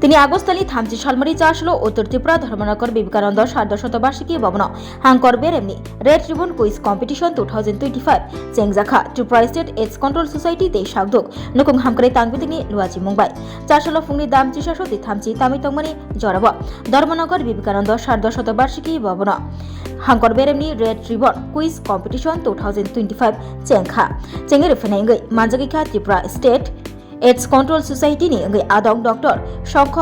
তিনি আগস্তালি থামজি সালমারি চাষলো উত্তর ত্রিপুরা ধর্মনগর বিবেকানন্দ সার্ধশতবার্ষিকী ভবন হাংকর বেরেমনি রেড রিবন কুইজ কম্পিটিশন 2025 চেংজাখা Tripura state AIDS control society তে সাগদুক নুকুং হামকরে তাংবিদিনি লুয়াজি মুম্বাই চাষলো ফুংনি দাম চিসাশতি থামজি তামিতংমানি জরাব ধর্মনগর বিবেকানন্দ সার্ধশতবার্ষিকী ভবন হাংকর বেরেমনি রেড রিবন কুইজ কম্পিটিশন 2025 চেংখা চেঙ্গের ফেনাইঙ্গै মানজাगिखा Tripura state AIDS control society नि आदं डॉक्टर शंख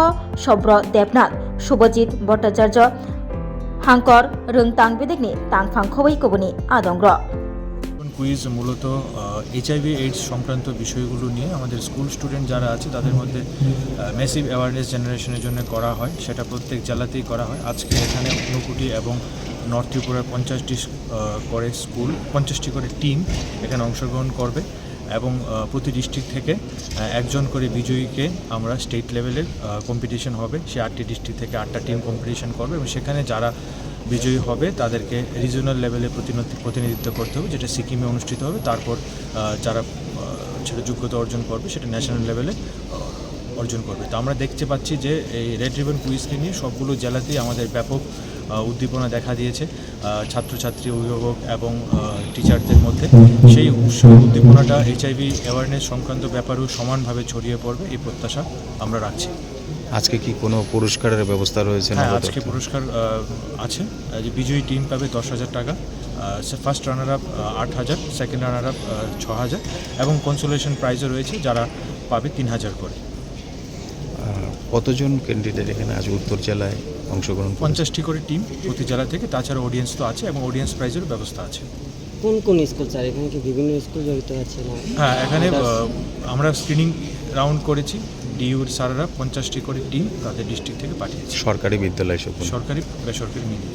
सब्र देवनाथ शुभजित भट्टाचार्य हांकर रंग तांगबेदेगनि तांगफां खबै कबनि आदंग्र কুইজ মূলত এইচআইভি এইডস সংক্রান্ত বিষয়গুলো নিয়ে আমাদের স্কুল স্টুডেন্ট যারা আছে তাদের মধ্যে ম্যাসিভ অ্যাওয়ারনেস জেনারেশনের জন্য করা হয়। সেটা প্রত্যেক জেলাতেই করা হয়। আজকে এখানে ঊনকোটি এবং নর্থ ত্রিপুরার 50টি করে স্কুল 50টি করে টিম এখানে অংশগ্রহণ করবে এবং প্রতি ডিস্ট্রিক্ট থেকে একজন করে বিজয়ীকে আমরা স্টেট লেভেলের কম্পিটিশন হবে। সে 8টি ডিস্ট্রিক্ট থেকে 8টা টিম কম্পিটিশন করবে এবং সেখানে যারা বিজয়ী হবে তাদেরকে রিজিওনাল লেভেলে প্রতিনিধিত্ব করতে হবে, যেটা সিকিমে অনুষ্ঠিত হবে। তারপর যারা সেটা যোগ্যতা অর্জন করবে সেটা ন্যাশনাল লেভেলে অর্জন করবে। তো আমরা দেখতে পাচ্ছি যে এই রেড রিবন কুইজকে নিয়ে সবগুলো জেলাতেই আমাদের ব্যাপক উদ্দীপনা দেখা দিয়েছে ছাত্রছাত্রী, অভিভাবক এবং টিচারদের মধ্যে। সেই উদ্দীপনাটা এইচআইভি অ্যাওয়ারনেস সংক্রান্ত ব্যাপারেও সমানভাবে ছড়িয়ে পড়বে এই প্রত্যাশা আমরা রাখছি। আজকে কি কোনো পুরস্কারের ব্যবস্থা রয়েছে? হ্যাঁ, আজকে পুরস্কার আছে। যে বিজয়ী টিম পাবে 10,000 টাকা, first runner up 8,000, second runner up 6,000 এবং কনসোলেশন প্রাইজও রয়েছে যারা পাবে 3,000 করে। কতজন ক্যান্ডিডেট এখানে আজ উত্তর জেলায় অংশগ্রহণ? 50টি করে টিম প্রতি জেলা থেকে। তাছাড়া অডিয়েন্স তো আছে এবং অডিয়েন্স প্রাইজেরও ব্যবস্থা আছে। কোন কোন স্কুল স্যার এখানে কি বিভিন্ন স্কুল জড়িত আছে না? হ্যাঁ, এখানে আমরা স্ক্রিনিং রাউন্ড করেছি। ডিইউর স্যাররা 50টি করে টিম তাদের ডিস্ট্রিক্ট থেকে পাঠিয়েছে। সরকারি বিদ্যালয় সব? সরকারি বেসরকারি মিলিয়ে।